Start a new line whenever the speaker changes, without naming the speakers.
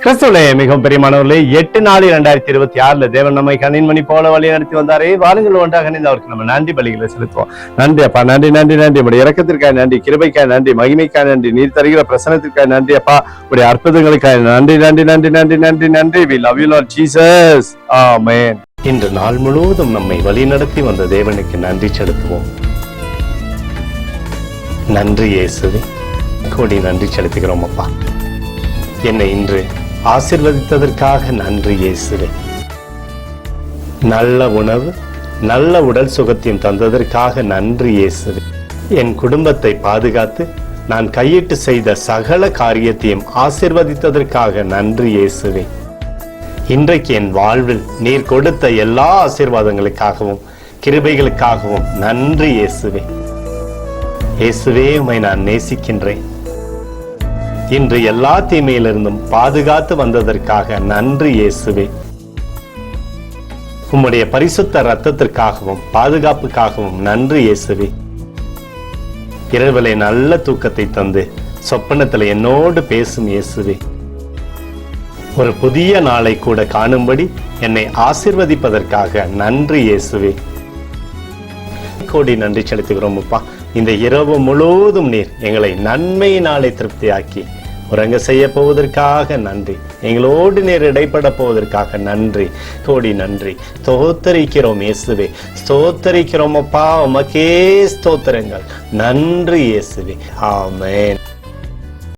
கிறிஸ்துவிலே மிகவும் பெரியமானவர்களே, 8/4/2026 தேவன் நம்மை கண்ணின்மணி போல வழி நடத்தி வந்தாரே. வாருங்கள் ஒன்றாக இணைந்து அவருக்கு நம்ம நன்றி பலிகளை செலுத்துவோம். நன்றி அப்பா, நன்றி நன்றி நன்றி. உடைய இரக்கத்திற்காக நன்றி, கிருபைக்காக நன்றி, மகிமைக்காக நன்றி, நீர் தருகிற பிரசனத்திற்காக நன்றி அப்பா. உடைய அற்புதங்களுக்காக நன்றி நன்றி நன்றி நன்றி நன்றி நன்றி. We love you Lord Jesus. Amen. இன்று நாள் முழுவதும் நம்மை வழி நடத்தி வந்த தேவனுக்கு நன்றி செலுத்துவோம். நன்றி இயேசுவே, கோடி நன்றி செலுத்துகிறோம் அப்பா. என்னை இன்று ஆசீர்வதித்ததற்காக நன்றி இயேசுவே. நல்ல உணவு, நல்ல உடல் சுகத்தையும் தந்ததற்காக நன்றி இயேசுவே. என் குடும்பத்தை பாதுகாத்து நான் கையிட்டு செய்த சகல காரியத்தையும் ஆசீர்வதித்ததற்காக நன்றி இயேசுவே. இன்றைக்கு என் வாழ்வில் நீர் கொடுத்த எல்லா ஆசீர்வாதங்களுக்காகவும் கிருபைகளுக்காகவும் நன்றி இயேசுவே. இயேசுவே, உம்மை நான் நேசிக்கின்றேன். இன்று எல்லா தீமையிலிருந்தும் பாதுகாத்து வந்ததற்காக நன்றி இயேசுவே. உம்முடைய பரிசுத்த இரத்தத்திற்காகவும் பாதுகாப்புக்காகவும் நன்றி இயேசுவே. இரவிலே நல்ல தூக்கத்தை தந்து சொப்பனத்தில் என்னோடு பேசும் இயேசுவே. ஒரு புதிய நாளை கூட காணும்படி என்னை ஆசீர்வதிப்பதற்காக நன்றி இயேசுவே. கோடி நன்றி செலுத்துகிறோம் அப்பா. இந்த இரவு முழுவதும் நீர் எங்களை நன்மையினாலே திருப்தியாக்கி உறங்க செய்ய போவதற்காக நன்றி. எங்களோடு நீர் இடைப்பட போவதற்காக நன்றி, கோடி நன்றி. ஸ்தோத்தரிக்கிறோம் இயேசுவே, ஸ்தோத்தரிக்கிறோம் அப்பா. உமக்கே ஸ்தோத்திரங்கள். நன்றி இயேசுவே. ஆமென்.